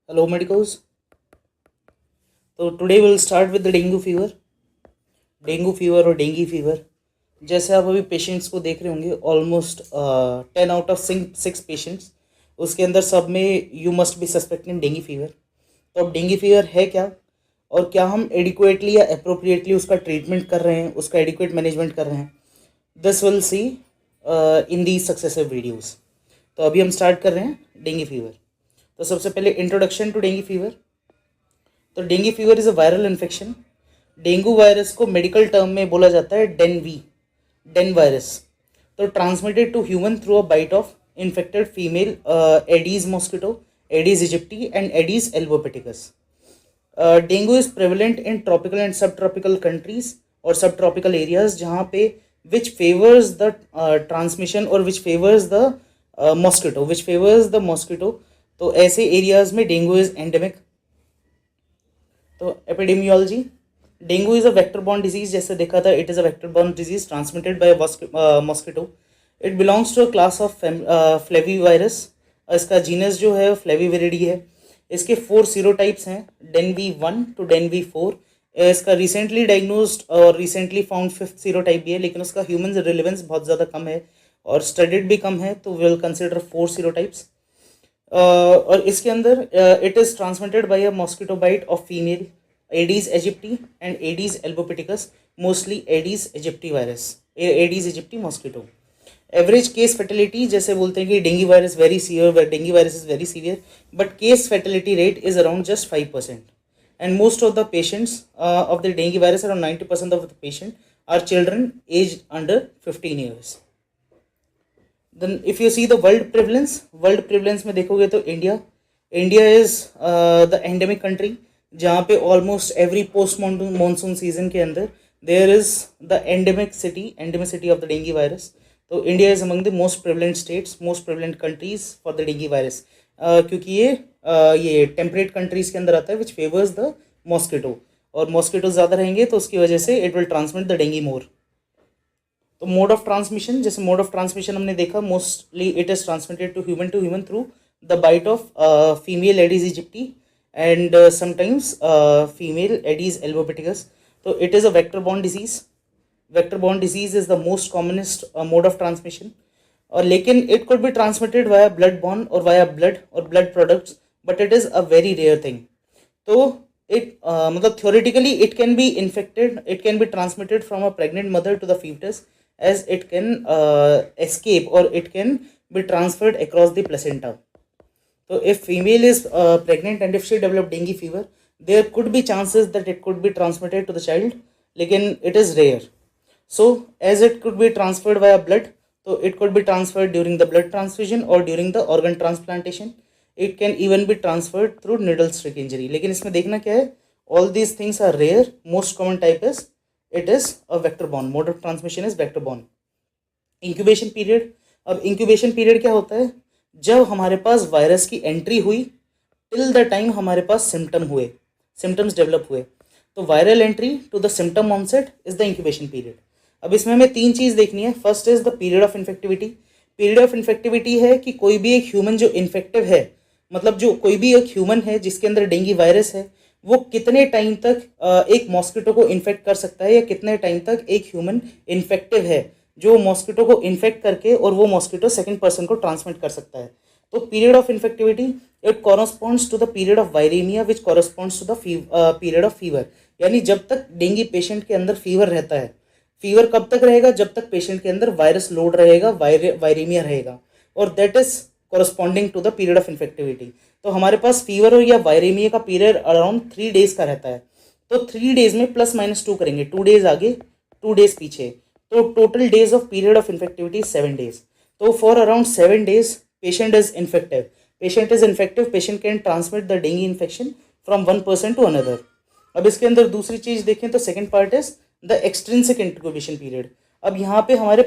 Hello medicos. तो today will start with the dengue fever और dinghy fever. जैसे आप अभी पेशेंट्स को देख रहे होंगे, ऑलमोस्ट 10 out of 6 पेशेंट्स, उसके अंदर सब में you must be suspecting dinghy fever. तो अब डेंगी फीवर है क्या, और क्या हम एडिक्वेटली या अप्रोप्रिएटली उसका ट्रीटमेंट कर रहे हैं, उसका एडिक्वेट मैनेजमेंट कर रहे हैं, this will see in the successive videos. तो अभी हम स्टार्ट कर रहे हैं डेंगी फीवर। तो सबसे पहले इंट्रोडक्शन टू डेंगी फीवर। तो dengue fever is a viral infection. Dengue virus को मेडिकल टर्म में बोला जाता है डेन वायरस। तो transmitted to human through a bite of infected female aedes mosquito, aedes aegypti and aedes albopictus. Dengue is prevalent in tropical and sub tropical countries और sub tropical areas, जहाँ पे विच favours the transmission और विच favours the mosquito. तो ऐसे areas में dengue is endemic. तो epidemiology, dengue is a vector borne disease. जैसे देखा था, it is a vector borne disease transmitted by mosquito. It belongs to a class of flavivirus. इसका genus जो है फ्लेविविरिडी है। इसके 4 सीरोटाइप्स हैं, डेन-V1 टू डेन-V4। इसका रिसेंटली डायग्नोज्ड और रिसेंटली फाउंड 5th सीरोटाइप भी है, लेकिन उसका ह्यूमन रिलेवेंस बहुत ज़्यादा कम है और स्टडीड भी कम है, तो वी विल कंसिडर 4 सीरोटाइप्स। और इसके अंदर it is transmitted by a mosquito bite of female aedes aegypti and aedes albopictus, mostly aedes aegypti virus, aedes aegypti mosquito. Average case fertility, जैसे बोलते हैं कि dengue virus very severe, dengue virus is very severe, but case fertility rate is around just 5%। And most of the patients of the dengue virus, around 90% of the patient are children age under 15 years. Then if you see the world prevalence में देखोगे तो India is the endemic country, जहाँ पे almost every post monsoon season के अंदर there is the endemicity of the dengue virus. तो India is among the most prevalent states, most prevalent countries for the dengue virus, क्योंकि ये temperate countries के अंदर आता है विच फेवर्स द मॉस्किटो, और मॉस्किटो ज़्यादा रहेंगे तो उसकी वजह से it will transmit the dengue more. तो मोड ऑफ ट्रांसमिशन, जैसे मोड ऑफ ट्रांसमिशन हमने देखा, mostly it is transmitted to human through the bite of female aedes aegypti and sometimes female aedes albopictus. तो it is a vector borne disease. Vector borne disease is the most commonest mode of transmission, और लेकिन it could be transmitted via blood borne और via blood और blood products, but it is a very rare thing. तो it मतलब theoretically it can be transmitted from a pregnant mother to the fetus, as it can escape or it can be transferred across the placenta. So if female is pregnant and if she develop dengue fever, there could be chances that it could be transmitted to the child, lekin it is rare. So as it could be transferred via blood, so it could be transferred during the blood transfusion or during the organ transplantation. It can even be transferred through needle stick injury. लेकिन इसमें देखना क्या है, all these things are rare. Most common type is it is a vector borne. Mode of transmission is vector borne. Incubation period, अब incubation period क्या होता है, जब हमारे पास वायरस की एंट्री हुई टिल द टाइम हमारे पास सिम्टम्स डेवलप हुए। तो viral entry to the symptom onset is the incubation period. अब इसमें हमें 3 चीज़ देखनी है। First is the period of infectivity. Period of infectivity है कि कोई भी एक ह्यूमन जो इन्फेक्टिव है, मतलब जो कोई भी एक ह्यूमन है जिसके अंदर डेंगू वायरस है, वो कितने टाइम तक एक मॉस्किटो को इन्फेक्ट कर सकता है, या कितने टाइम तक एक ह्यूमन इन्फेक्टिव है जो मॉस्किटो को इन्फेक्ट करके और वो मॉस्किटो सेकंड पर्सन को ट्रांसमिट कर सकता है। तो period of infectivity it corresponds to the period of viraemia which corresponds to the period of fever. यानी जब तक डेंगू पेशेंट के अंदर फीवर रहता है, फीवर कब तक रहेगा, जब तक पेशेंट के अंदर वायरस लोड रहेगा, वायरेमिया रहेगा, और that is corresponding to the period of infectivity. तो हमारे पास फीवर और या वायरेमिया का पीरियड अराउंड 3 डेज का रहता है। तो 3 डेज में +-2 करेंगे, 2 डेज आगे 2 डेज पीछे, तो total days of period of infectivity 7 days. तो for around 7 days patient is infective, patient can transmit the dengue infection from one person to another. अब इसके अंदर दूसरी चीज़ देखें तो second part is the extrinsic incubation period. अब यहाँ पे हमारे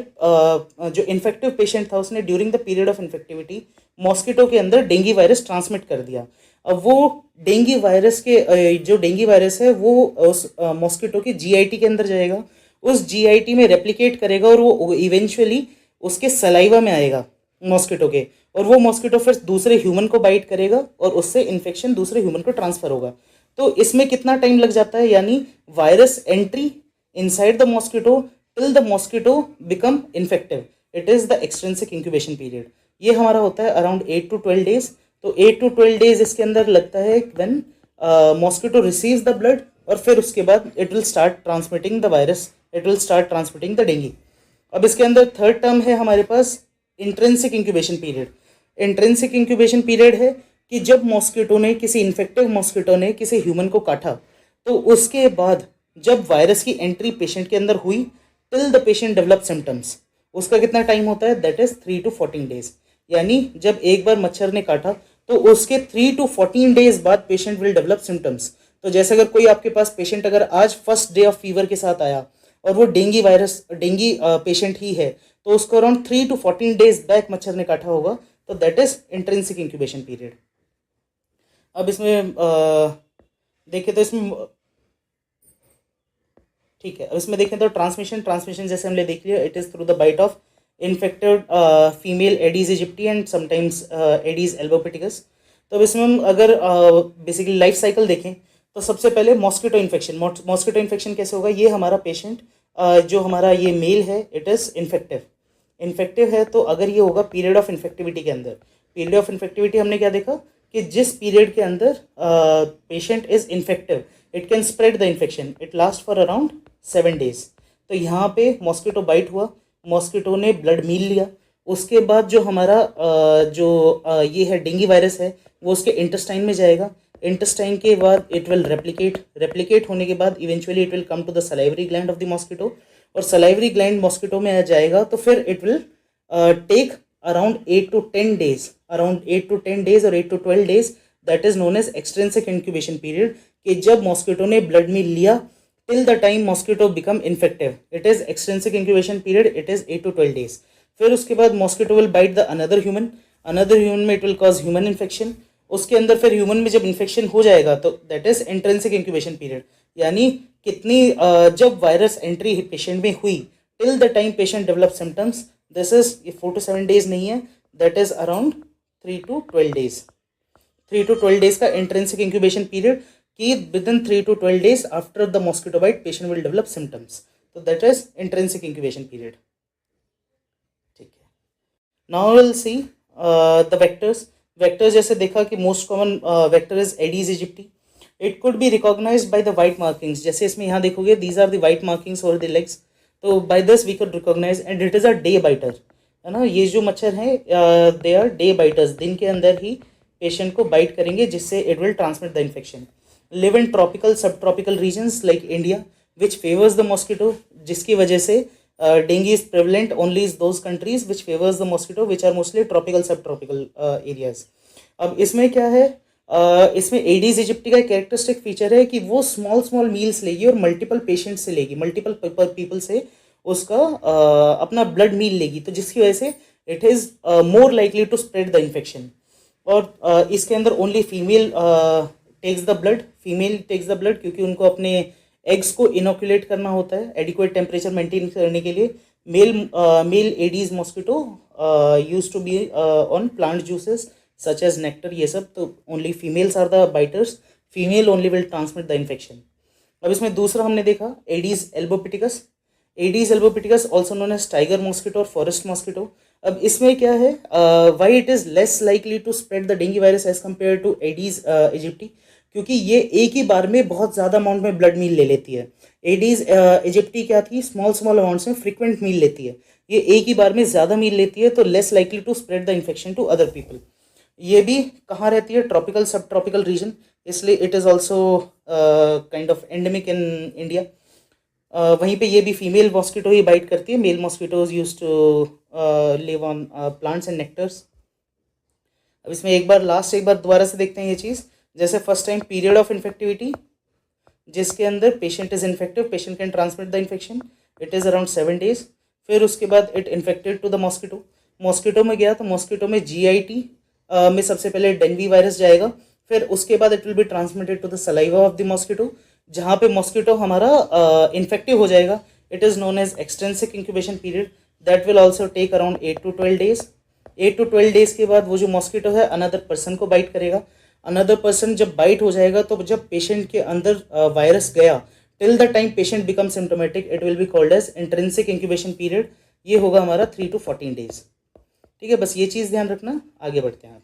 जो इन्फेक्टिव पेशेंट था उसने during the period of infectivity mosquito के अंदर डेंगू वायरस ट्रांसमिट कर दिया। अब वो डेंगू वायरस के जो डेंगू वायरस है वो उस मॉस्किटो की जीआईटी के अंदर जाएगा, उस जीआईटी में रेप्लिकेट करेगा और वो इवेंचुअली उसके सलाइवा में आएगा। मॉस्किटो के, और वो मॉस्किटो फिर दूसरे ह्यूमन को बाइट करेगा और उससे इन्फेक्शन दूसरे ह्यूमन को ट्रांसफर होगा। तो इसमें कितना टाइम लग जाता है, यानी virus entry inside the mosquito till the mosquito become infective, it is the extrinsic incubation period. ये हमारा होता है अराउंड 8 to 12 डेज। तो 8 to 12 डेज इसके अंदर लगता है when mosquito receives the blood, और फिर उसके बाद it will start transmitting the virus, it will start transmitting the dengue. अब इसके अंदर थर्ड टर्म है हमारे पास intrinsic incubation period. Intrinsic incubation period है कि जब मॉस्किटो ने, किसी इन्फेक्टिव मॉस्किटो ने किसी ह्यूमन को काटा, तो उसके बाद जब वायरस की एंट्री पेशेंट के अंदर हुई till the patient develop symptoms, उसका कितना टाइम होता है, दैट इज 3 to 14 डेज। यानी जब एक बार मच्छर ने काटा तो उसके 3 to 14 डेज बाद पेशेंट विल डेवलप सिम्टम्स। तो जैसे अगर कोई आपके पास पेशेंट अगर आज फर्स्ट डे ऑफ फीवर के साथ आया और वो डेंगी पेशेंट ही है, तो उसको अराउंड 3 to 14 डेज बैक मच्छर ने काटा होगा, तो that is intrinsic incubation period. अब इसमें देखें तो इसमें ठीक है, अब इसमें देखें तो ट्रांसमिशन जैसे हमने देख लिया, it is through the bite of infected female aedes aegypti and sometimes aedes albopictus. तो अब इसमें हम अगर बेसिकली लाइफ साइकिल देखें तो सबसे पहले मॉस्किटो इन्फेक्शन कैसे होगा, ये हमारा पेशेंट जो हमारा ये मेल है इट इज़ इन्फेक्टिव है। तो अगर ये होगा पीरियड ऑफ इन्फेक्टिविटी के अंदर, पीरियड ऑफ इन्फेक्टिविटी हमने क्या देखा कि जिस पीरियड के अंदर patient is infective it can spread the infection, it last for around 7 days. तो यहाँ पे मॉस्किटो बाइट हुआ, मॉस्किटो ने ब्लड मील लिया, उसके बाद जो हमारा ये है डेंगू वायरस है वो उसके इंटेस्टाइन में जाएगा, इंटेस्टाइन के बाद इट विल रेप्लिकेट होने के बाद eventually it will come to the salivary gland of the mosquito, और सलाइवरी ग्लैंड मॉस्किटो में आ जाएगा तो फिर it will take around 8 to 10 days, और 8 to 12 days, that is known as extrinsic incubation period, कि जब मॉस्किटो ने ब्लड मील लिया till the time mosquito become infective, it is extrinsic incubation period, it is 8 to 12 days। फिर उसके बाद mosquito will bite the another human में it will cause human infection, उसके अंदर फिर human में जब infection हो जाएगा तो that is intrinsic incubation period, यानी कितनी जब वायरस एंट्री पेशेंट में हुई till the time patient develop symptoms, this is 4 to 7 days नहीं है, that is around 3 to 12 days। 3 to 12 days का intrinsic incubation period कि within 3 to 12 days after the mosquito bite patient will develop symptoms, so that is intrinsic incubation period। ठीक है, now we'll see the vectors जैसे देखा कि most common vector is Aedes aegypti, it could be recognized by the white markings, जैसे इसमें यहाँ देखोगे these are the white markings over the legs, तो by this we could recognize, and it is a day biter, है ना, ये जो मच्छर हैं they are day biters, दिन के अंदर ही पेशेंट को बाइट करेंगे जिससे it will transmit the infection। Live in tropical सब tropical regions like India which favours the mosquito, जिसकी वजह से dengue is prevalent only is those countries which favours the mosquito which are mostly tropical सब tropical areas. अब इसमें क्या है, इसमें एडीज इजिप्टी का कैरेक्टरिस्टिक फीचर है कि वो स्मॉल मील्स लेगी और मल्टीपल पेशेंट से लेगी, मल्टीपल पीपल से उसका अपना ब्लड मील लेगी, तो जिसकी वजह से it is more likely to spread the infection. और इसके अंदर only female takes the blood क्योंकि उनको अपने एग्स को इनोकुलेट करना होता है एडिक्वेट टेम्परेचर मेंटेन करने के लिए। Male aedes mosquito use to be on plant juices such as nectar, ये सब, तो only females are the biters, female only will transmit the infection. अब इसमें दूसरा हमने देखा aedes albopictus also known as tiger mosquito और फॉरेस्ट मॉस्किटो। अब इसमें क्या है, why it is less likely to spread the dengue virus as compare to aedes aegypti, क्योंकि ये एक ही बार में बहुत ज़्यादा अमाउंट में ब्लड मील ले लेती है। एडीज इजिप्टी क्या थी, स्मॉल अमाउंट्स में फ्रिक्वेंट मील लेती है, ये एक ही बार में ज़्यादा मील लेती है, तो less likely to spread the infection to other people. ये भी कहाँ रहती है, ट्रॉपिकल सब ट्रॉपिकल रीजन, इसलिए it is also kind of endemic in India. वहीं पे ये भी फीमेल मॉस्किटो ही बाइट करती है, male mosquitoes use to live on plants and nectars. अब इसमें एक बार दोबारा से देखते हैं ये चीज़। जैसे first time period of infectivity जिसके अंदर patient is infective, patient can transmit the infection, it is around 7 days. फिर उसके बाद इट इन्फेक्टेड टू द मॉस्किटो में गया तो मॉस्किटो में GIT में सबसे पहले डेंगू वायरस जाएगा, फिर उसके बाद it will be transmitted to the saliva of the mosquito, जहाँ पे मॉस्किटो हमारा इन्फेक्टिव हो जाएगा। It is known as extrinsic incubation period that will also take around 8 to 12 days. 8 to 12 days के बाद वो जो मॉस्किटो है अनदर पर्सन को बाइट करेगा। अनदर पर्सन जब बाइट हो जाएगा तो जब पेशेंट के अंदर वायरस गया, till the time patient become symptomatic, it will be called as intrinsic incubation period. ये होगा हमारा 3 to 14 डेज। ठीक है, बस ये चीज़ ध्यान रखना। आगे बढ़ते हैं।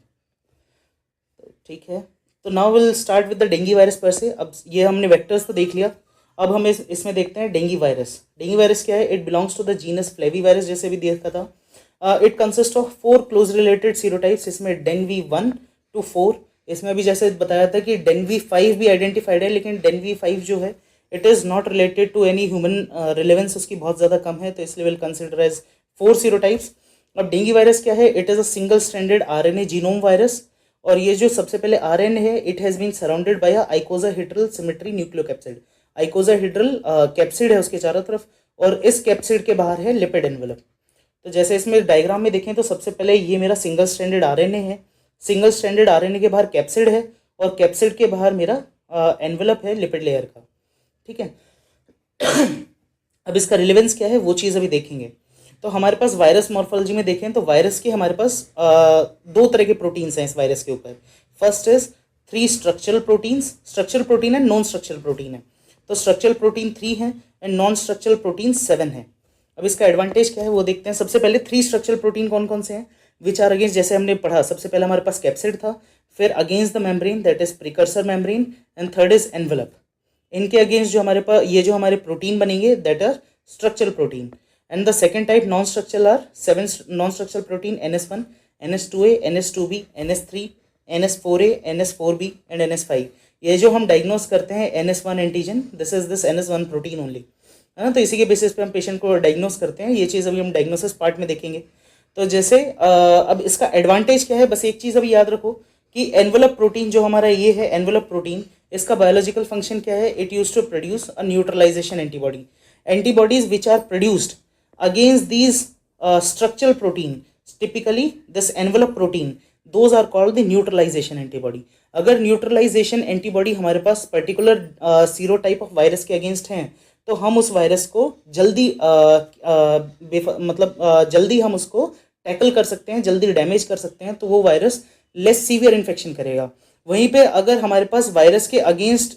तो ठीक है, तो now will start with the dengue virus पर से। अब ये हमने वेक्टर्स तो देख लिया, अब हम इसमें देखते हैं डेंगू वायरस। डेंगू वायरस क्या है? It belongs to the genus flavi virus, जैसे भी देखा था। It consist of 4 close related serotypes. इसमें डेंवी 1 to 4, इसमें अभी जैसे बताया था कि डेंवी 5 भी आइडेंटिफाइड है, लेकिन डेंवी 5 जो है it is not related to any human relevance, उसकी बहुत ज़्यादा कम है, तो इसलिए विल कंसिडर एज 4 सीरोटाइप्स। अब डेंगू वायरस क्या है? It is a single stranded RNA genome virus, और ये जो सबसे पहले आरएनए है it has been surrounded by a icosahedral symmetry nucleocapsid. Icosahedral capsid है उसके चारों तरफ, और इस कैप्सिड के बाहर है लिपिड एनवेलप। तो जैसे इसमें डायग्राम में देखें तो सबसे पहले ये मेरा सिंगल स्ट्रैंडेड आरएनए है, सिंगल स्ट्रैंडेड आरएनए के बाहर कैप्सिड है, और कैप्सिड के बाहर मेरा एनवेलप है लिपिड लेयर का। ठीक है, अब इसका रिलेवेंस क्या है वो चीज़ अभी देखेंगे। तो हमारे पास वायरस मॉर्फोलॉजी में देखें तो वायरस के हमारे पास 2 तरह के प्रोटीन्स हैं इस वायरस के ऊपर। First is 3 structural proteins. Structural protein है, नॉन स्ट्रक्चरल प्रोटीन है। तो स्ट्रक्चरल प्रोटीन 3 है एंड नॉन स्ट्रक्चरल प्रोटीन 7 है। अब इसका एडवांटेज क्या है वो देखते हैं। सबसे पहले 3 स्ट्रक्चरल प्रोटीन कौन कौन से हैं? विच आर अगेंस्ट, जैसे हमने पढ़ा, सबसे पहले हमारे पास कैप्सिड था, फिर against the membrane that is precursor membrane, and third is envelope. इनके अगेंस्ट जो हमारे पास ये जो हमारे प्रोटीन बनेंगे that are structural protein. And the second type non structural are 7 non structural protein, NS1, NS2A, NS2B, NS3, NS4A, NS4B and NS5। ये जो हम डायग्नोस करते हैं NS1 antigen, this is this NS1 protein only, है ना। तो इसी के बेसिस पे हम पेशेंट को डायग्नोस करते हैं। ये चीज़ अभी हम डायग्नोसिस पार्ट में देखेंगे। तो जैसे अब इसका एडवांटेज क्या है, बस एक चीज़ अभी याद रखो कि एनवेलप प्रोटीन जो हमारा ये है, एनवेलप प्रोटीन, इसका बायोलॉजिकल फंक्शन क्या है? It use to produce a neutralization antibody, antibodies which are produced against these structural protein. Typically this envelope protein, those are called the neutralization antibody. अगर neutralization antibody हमारे पास particular serotype of virus के against हैं, तो हम उस virus को जल्दी जल्दी हम उसको टैकल कर सकते हैं, जल्दी डैमेज कर सकते हैं, तो वो वायरस लेस सीवियर इन्फेक्शन करेगा। वहीं पे अगर हमारे पास वायरस के अगेंस्ट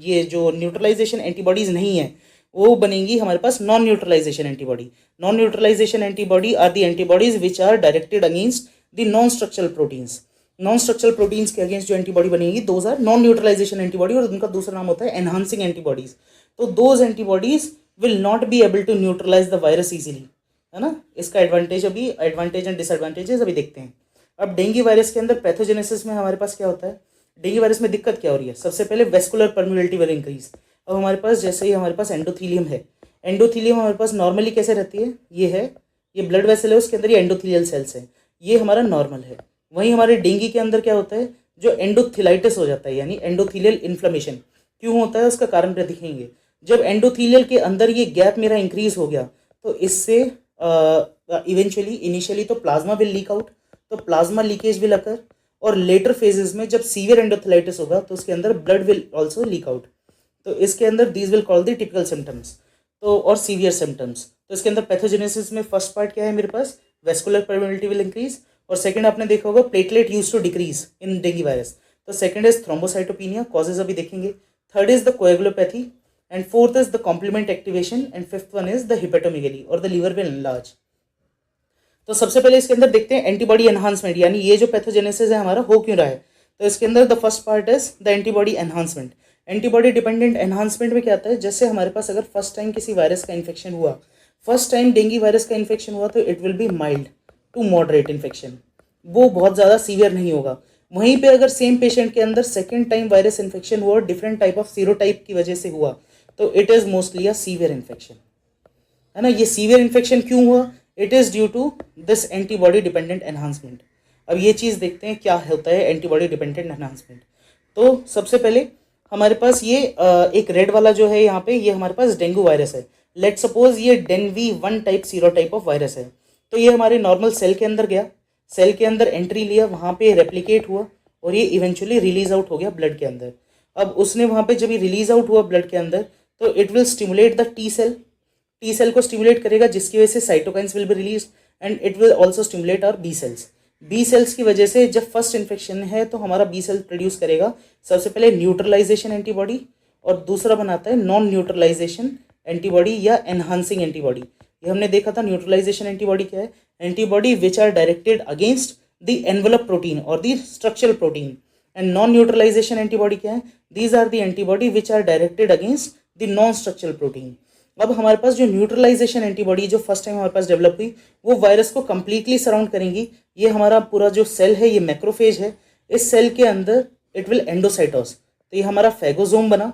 ये जो न्यूट्रलाइजेशन एंटीबॉडीज नहीं है, वो बनेंगी हमारे पास non neutralisation antibody. Non neutralisation antibody are the antibodies which are directed against the non structural proteins. Non structural proteins के अगेंस्ट जो एंटीबॉडी बनेगी those are non neutralisation antibody, और उनका दूसरा नाम होता है एनहांसिंग एंटीबॉडीज। तो those antibodies will not be able to neutralise the virus easily, है ना। इसका एडवांटेज एंड डिसएडवांटेजेस अभी देखते हैं। अब डेंगू वायरस के अंदर पैथोजेनेसिस में हमारे पास क्या होता है? डेंगू वायरस में दिक्कत क्या हो रही है? सबसे पहले वेस्कुलर परमिबिलिटी विल इंक्रीज। अब हमारे पास जैसे ही हमारे पास एंडोथीलियम है, एंडोथीलियम हमारे पास नॉर्मली कैसे रहती है? ये ब्लड वेसल है, उसके अंदर ये एंडोथीलियल सेल्स है, ये हमारा नॉर्मल है। वहीं हमारे डेंगू के अंदर क्या होता है? जो एंडोथिलाइटिस हो जाता है, यानी एंडोथीलियल इन्फ्लेमेशन। क्यों होता है उसका कारण पे दिखेंगे। जब एंडोथीलियल के अंदर ये गैप मेरा इंक्रीज हो गया, तो इससे इवेंचुअली इनिशियली तो प्लाज्मा विल लीक आउट, तो प्लाज्मा लीकेज विल अकर, और लेटर फेजेस में जब सीवियर एंडोथेलाइटिस होगा तो उसके अंदर blood will also leak out. तो इसके अंदर these will call the typical symptoms, तो और सीवियर सिम्टम्स। तो इसके अंदर पैथोजेनेसिस में फर्स्ट पार्ट क्या है मेरे पास? वेस्कुलर परमिबिलिटी विल इंक्रीज, और सेकंड आपने देखा होगा platelet use to decrease in dengue virus. तो सेकंड इज थ्रोम्बोसाइटोपिनिया, कॉजेज अभी देखेंगे। Third is the coagulopathy, and fourth is the complement activation, and fifth one is the hepatomegaly और the liver will enlarge. तो सबसे पहले इसके अंदर देखते हैं एंटीबॉडी एनहांसमेंट, यानी ये जो पैथोजेनेसिस है हमारा हो क्यों रहा है। तो इसके अंदर the first part is the antibody enhancement. Antibody dependent enhancement में क्या आता है? जैसे हमारे पास अगर फर्स्ट टाइम किसी वायरस का इन्फेक्शन हुआ, फर्स्ट टाइम डेंगू वायरस का इन्फेक्शन हुआ, तो it will be mild to moderate infection, वो बहुत ज़्यादा सीवियर नहीं होगा। वहीं पे अगर सेम पेशेंट के अंदर सेकेंड टाइम वायरस इन्फेक्शन हुआ, डिफरेंट टाइप ऑफ सीरोटाइप की वजह से हुआ, तो it is mostly a severe infection, है ना। ये सीवियर इन्फेक्शन क्यों हुआ? It is due to this antibody dependent enhancement. अब ये चीज़ देखते हैं क्या होता है एंटीबॉडी डिपेंडेंट एनहांसमेंट। तो सबसे पहले हमारे पास ये एक रेड वाला जो है यहाँ पे, ये हमारे पास डेंगू वायरस है। लेट सपोज ये डेनवी1 टाइप सीरोटाइप ऑफ वायरस है। तो ये हमारे नॉर्मल सेल के अंदर गया, सेल के अंदर एंट्री लिया, वहाँ पे रेप्लिकेट हुआ, और ये इवेंचुअली रिलीज आउट हो गया ब्लड के अंदर। अब उसने वहाँ पे जब ये रिलीज आउट हुआ ब्लड के अंदर, तो it will stimulate the T cell को स्टिमुलेट करेगा, जिसकी वजह से cytokines will be release. And it will also stimulate our B cells. B cells की वजह से जब फर्स्ट इन्फेक्शन है तो हमारा बी सेल प्रोड्यूस करेगा सबसे पहले न्यूट्रलाइजेशन एंटीबॉडी, और दूसरा बनाता है नॉन न्यूट्रलाइजेशन एंटीबॉडी या एनहांसिंग एंटीबॉडी। ये हमने देखा था न्यूट्रलाइजेशन एंटीबॉडी क्या है, antibody which are directed against the envelope protein और the structural protein. And non neutralisation antibody क्या है, these are the antibody which are directed against the non structural protein. अब हमारे पास जो न्यूट्रलाइजेशन एंटीबॉडी जो फर्स्ट टाइम हमारे पास डेवलप हुई वो वायरस को कंप्लीटली सराउंड करेंगी। ये हमारा पूरा जो सेल है ये मैक्रोफेज है, इस सेल के अंदर इट विल एंडोसाइटोस, तो ये हमारा फेगोजोम बना।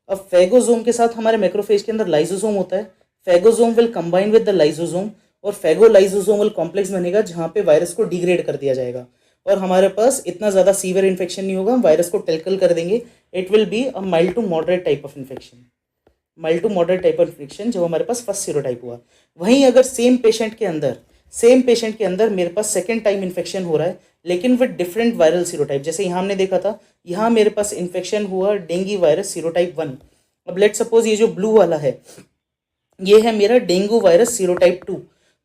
अब फेगोजोम के साथ हमारे मैक्रोफेज के अंदर लाइसोसोम होता है, phagosome will combine with the lysosome और फेगोलाइसोसोमल कॉम्प्लेक्स बनेगा जहाँ पे वायरस को डिग्रेड कर दिया जाएगा और हमारे पास इतना ज़्यादा सीवियर इन्फेक्शन नहीं होगा, हम वायरस को टेकल कर देंगे। It will be a mild to moderate type of infection, mild to moderate type of infection जो हमारे पास फर्स्ट सीरोटाइप हुआ। वहीं अगर सेम पेशेंट के अंदर मेरे पास सेकेंड टाइम इन्फेक्शन हो रहा है लेकिन विद डिफरेंट वायरल सीरोटाइप, जैसे यहाँ हमने देखा था यहाँ मेरे पास इन्फेक्शन हुआ डेंगू वायरस सीरोटाइप 1। अब लेट सपोज ये जो ब्लू वाला है ये है मेरा डेंगू वायरस सीरोटाइप 2।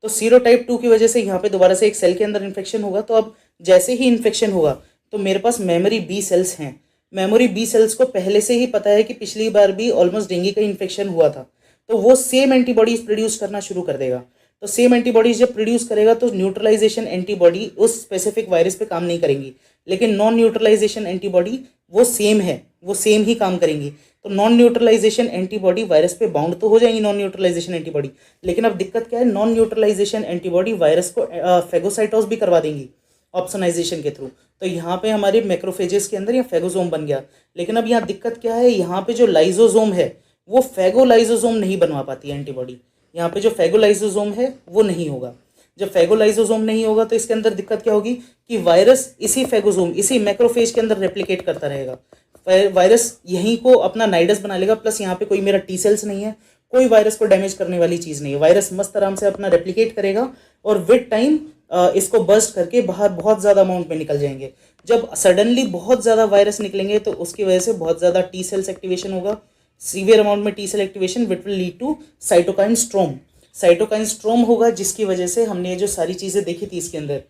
तो सीरोटाइप 2 की वजह से यहाँ पे दोबारा से एक सेल के अंदर इन्फेक्शन होगा, तो अब जैसे ही इन्फेक्शन होगा तो मेरे पास मेमोरी बी सेल्स हैं। मेमोरी बी सेल्स को पहले से ही पता है कि पिछली बार भी ऑलमोस्ट डेंगू का इन्फेक्शन हुआ था, तो वो सेम एंटीबॉडीज प्रोड्यूस करना शुरू कर देगा। तो सेम एंटीबॉडीज जब प्रोड्यूस करेगा तो न्यूट्रलाइजेशन एंटीबॉडी उस स्पेसिफिक वायरस पे काम नहीं करेंगी, लेकिन नॉन न्यूट्रलाइजेशन एंटीबॉडी वो सेम है, वो सेम ही काम करेंगी। तो नॉन न्यूट्रलाइजेशन एंटीबॉडी वायरस पे बाउंड तो हो जाएंगी नॉन न्यूट्रलाइजेशन एंटीबॉडी, लेकिन अब दिक्कत क्या है, नॉन न्यूट्रलाइजेशन एंटीबॉडी वायरस को फेगोसाइटोस भी करवा देंगी ऑप्सोनाइजेशन के थ्रू। तो यहाँ पे हमारे मैक्रोफेजेस के अंदर ये फेगोसोम बन गया, लेकिन अब यहाँ दिक्कत क्या है, यहाँ पे जो लाइजोसोम है वो फेगोलाइजोसोम नहीं बनवा पाती है एंटीबॉडी। यहाँ पे जो फेगोलाइजोसोम है वो नहीं होगा। जब फेगोलाइजोसोम नहीं होगा तो इसके अंदर दिक्कत क्या होगी कि वायरस इसी फेगोसोम इसी मैक्रोफेज के अंदर रेप्लिकेट करता रहेगा, वायरस यहीं को अपना नाइडस बना लेगा। प्लस यहाँ पे कोई मेरा टी सेल्स नहीं है, कोई वायरस को डैमेज करने वाली चीज़ नहीं है, वायरस मस्त आराम से अपना रेप्लिकेट करेगा और विद टाइम इसको बर्स्ट करके बाहर बहुत ज़्यादा अमाउंट में निकल जाएंगे। जब सडनली बहुत ज़्यादा वायरस निकलेंगे तो उसकी वजह से बहुत ज़्यादा टी सेल्स एक्टिवेशन होगा, सीवियर अमाउंट में T cell activation which will lead to cytokine storm. Cytokine storm होगा जिसकी वजह से हमने जो सारी चीज़ें देखी थी इसके अंदर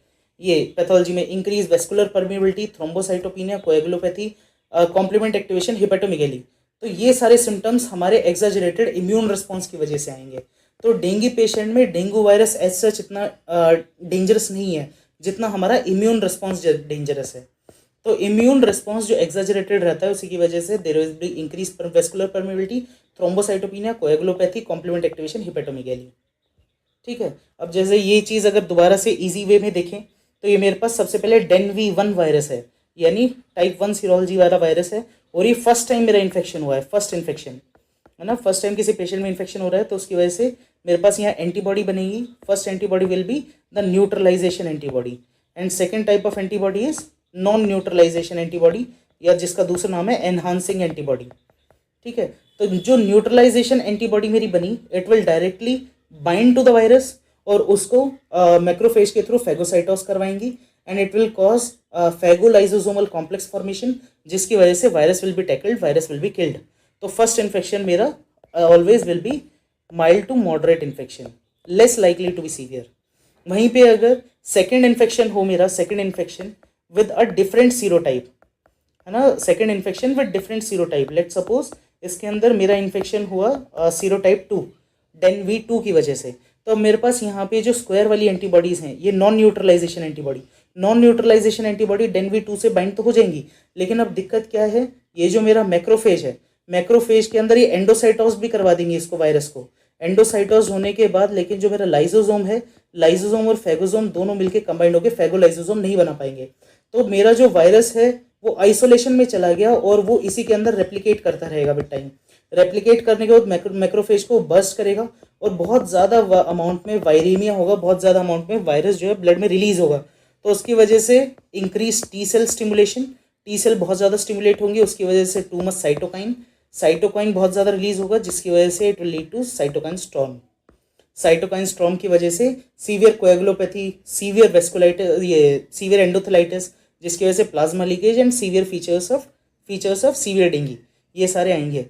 ये पैथोलॉजी में, increase vascular permeability, thrombocytopenia, coagulopathy, complement activation, hepatomegaly, तो ये सारे सिम्टम्स हमारे एग्जैजरेटेड इम्यून रिस्पॉन्स की वजह से आएंगे। तो डेंगू पेशेंट में डेंगू वायरस एज सच इतना डेंजरस नहीं है जितना हमारा इम्यून रिस्पॉन्स डेंजरस है। तो इम्यून रिस्पॉन्स जो एग्जैजरेटेड रहता है उसी की वजह से there will be increase vascular permeability, thrombocytopenia, coagulopathy, complement activation, hepatomegaly. ठीक है, अब जैसे ये चीज़ अगर दोबारा से इजी वे में देखें तो ये मेरे पास सबसे पहले डेनवी 1 वायरस है, यानी टाइप 1 सीरोलॉजी वाला वायरस है, और ये फर्स्ट टाइम मेरा इन्फेक्शन हुआ है, फर्स्ट इन्फेक्शन है ना, फर्स्ट टाइम किसी पेशेंट में इन्फेक्शन हो रहा है तो उसकी वजह से मेरे पास यहाँ एंटीबॉडी बनेगी। First antibody will be the neutralization antibody and second type of antibody is non neutralisation antibody, या जिसका दूसरा नाम है एनहांसिंग एंटीबॉडी। ठीक है, तो जो न्यूट्रलाइजेशन एंटीबॉडी मेरी बनी it will directly bind to the virus और उसको मैक्रोफेज के थ्रू फेगोसाइटोस करवाएंगी and it will cause phagolysosomal complex formation, जिसकी वजह से virus will be tackled, virus will be killed. तो फर्स्ट इन्फेक्शन मेरा always will be mild to moderate infection, less likely to be severe. वहीं पे अगर second infection हो मेरा, second infection with a different serotype, है ना, second infection with different serotype, let suppose इसके अंदर मेरा इन्फेक्शन हुआ सीरोटाइप 2 डेनवी 2 की वजह से, तो अब मेरे पास यहाँ पे जो स्क्वायर वाली एंटीबॉडीज़ हैं ये non neutralisation antibody, non neutralisation antibody DENV 2 से बाइंड तो हो जाएंगी, लेकिन अब दिक्कत क्या है, ये जो मेरा मैक्रोफेज है, मैक्रोफेज के अंदर ये एंडोसाइटोस भी करवा देंगे इसको, वायरस को। एंडोसाइटोस होने के बाद लेकिन जो मेरा लाइसोसोम है, लाइसोसोम और फेगोसोम दोनों मिलकर कंबाइंड होकर फेगोलाइसोसोम नहीं बना पाएंगे। तो मेरा जो वायरस है वो आइसोलेशन में चला गया और वो इसी के अंदर रेप्लिकेट करता रहेगा विद टाइम। रेप्लिकेट करने के बाद मैक्रोफेज को बर्स्ट करेगा और बहुत ज़्यादा अमाउंट में वायरीमिया होगा, बहुत ज़्यादा अमाउंट में वायरस जो है ब्लड में रिलीज होगा। तो उसकी वजह से increase T cell stimulation, T cell बहुत ज़्यादा स्टिमुलेट होंगे, उसकी वजह से टू मच साइटोकाइन, साइटोकाइन बहुत ज़्यादा रिलीज होगा जिसकी वजह से it will lead to cytokine storm. Cytokine storm की वजह से सीवियर कोएगुलोपैथी, सीवियर वेस्कुलाइटिस, ये सीवियर एंडोथेलाइटिस, जिसकी वजह से plasma leakage and severe features of severe dengue, ये सारे आएंगे।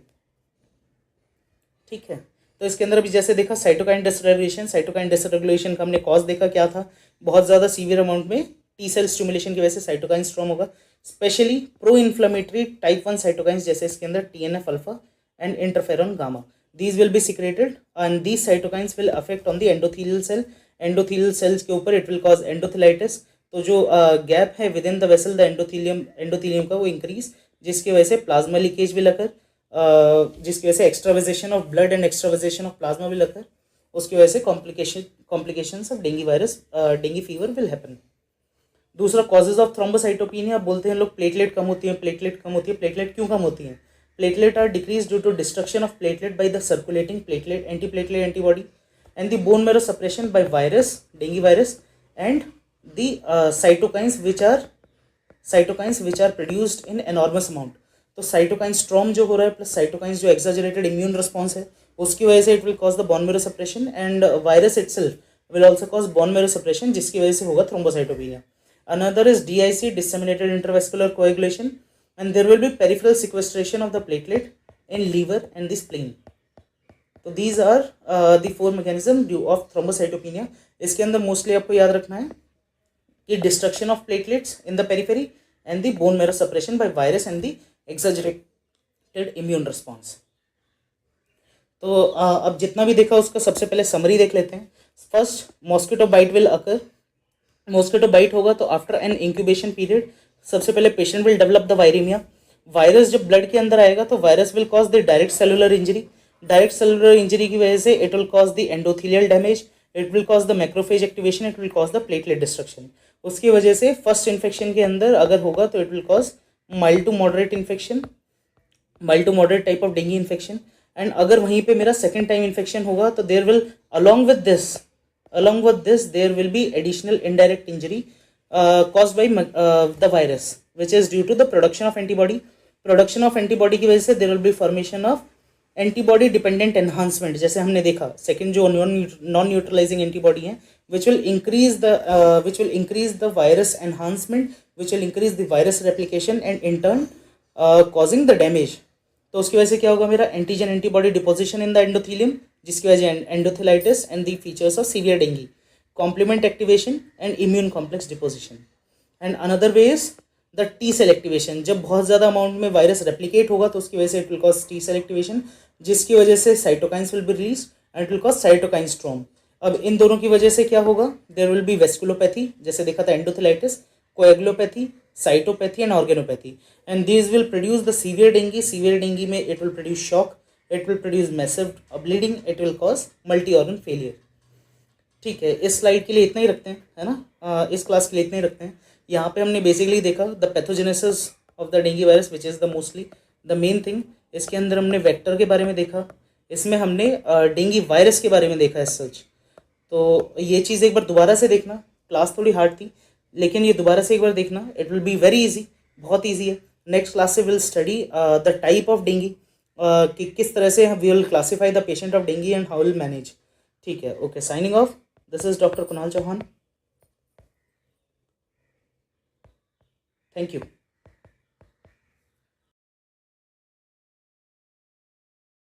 ठीक है, तो इसके अंदर भी जैसे देखा साइटोकाइन डिसरेगुलेशन का हमने कॉज देखा क्या था, बहुत ज़्यादा सीवियर अमाउंट में टी सेल स्टिमुलेशन की वजह से साइटोकाइन स्ट्रॉम होगा, specially pro inflammatory type 1 cytokines जैसे इसके अंदर TNF alpha and interferon gamma, these will be secreted and these cytokines will affect on the endothelial cell. endothelial cells के ऊपर it will cause endothelitis, तो जो gap है with in the vessel the endothelium का वो increase, जिसकी वजह से प्लाज्मा लीकेज will occur, जिसकी वजह से extravasation of blood and extravasation of plasma will occur, उसकी वजह से complications of dengue fever will happen. दूसरा कॉजेज ऑफ थ्रोम्बोसाइटोपिनिया, बोलते हैं लोग प्लेटलेट कम होती है, प्लेटलेट क्यों कम होती है? Platelet are decreased due to destruction of platelet by the circulating antiplatelet antibody and the bone marrow suppression by dengue virus and the cytokines which are produced in enormous amount. तो cytokine storm जो हो रहा है plus cytokines जो exaggerated immune response है उसकी वजह से it will cause the bone marrow suppression and virus itself will also cause bone marrow suppression, जिसकी वजह से होगा thrombocytopenia. Another is DIC, disseminated intravascular coagulation, and there will be peripheral sequestration of the platelet in liver and the spleen. So these are the 4 mechanisms of thrombocytopenia. इसके अंदर mostly आपको याद रखना है कि destruction of platelets in the periphery and the bone marrow suppression by virus and the exaggerated immune response. तो अब जितना भी देखा उसका सबसे पहले समरी देख लेते हैं. First, mosquito bite will occur. Mosquito bite होगा तो आफ्टर एन इंक्यूबेशन पीरियड सबसे पहले patient will develop the viraemia. Virus जब ब्लड के अंदर आएगा तो virus will cause the direct cellular injury की वजह से it will cause the endothelial damage, it will cause the macrophage activation, it will cause the platelet destruction. उसकी वजह से फर्स्ट इन्फेक्शन के अंदर अगर होगा तो it will cause mild to moderate type of dengue infection. And अगर वहीं पे मेरा सेकेंड टाइम इन्फेक्शन होगा तो there will along with this there will be additional indirect injury caused by the virus which is due to the production of antibody की वजह से there will be formation of antibody dependent enhancement, जैसे हमने देखा second जो non neutralising antibody है which will increase the virus enhancement, which will increase the virus replication and in turn causing the damage. तो उसकी वजह से क्या होगा, मेरा antigen antibody deposition in the endothelium, जिसकी वजह से endothelitis and the features of severe dengue, complement activation and immune complex deposition. And another way is the T cell activation. जब बहुत ज़्यादा अमाउंट में वायरस रेप्लिकेट होगा तो उसकी वजह से it will cause T cell activation, जिसकी वजह से cytokines will be release and it will cause cytokine storm. अब इन दोनों की वजह से क्या होगा, देयर विल बी वेस्कुलोपैथी, जैसे देखा था endothelitis, coagulopathy, cytopathy and organopathy. And these will produce the severe dengue में it will produce shock, it will produce massive bleeding, it will cause multi organ failure. ठीक है, इस स्लाइड के लिए इतना ही रखते हैं, है ना, इस क्लास के लिए इतना ही रखते हैं. यहाँ पे हमने बेसिकली देखा the pathogenesis of the dengue virus which is the mostly the main thing. इसके अंदर हमने वेक्टर के बारे में देखा, इसमें हमने डेंगू वायरस के बारे में देखा एज सच. तो ये चीज़ एक बार दोबारा से देखना, क्लास थोड़ी हार्ड थी लेकिन ये दोबारा से एक बार देखना, it will be very easy, बहुत ईजी है. नेक्स्ट क्लास से will study the type of dengue, कि किस तरह से we will classify the patient of dengue and how will manage. ठीक है, okay, signing off. This is doctor Kunal Chauhan. Thank you.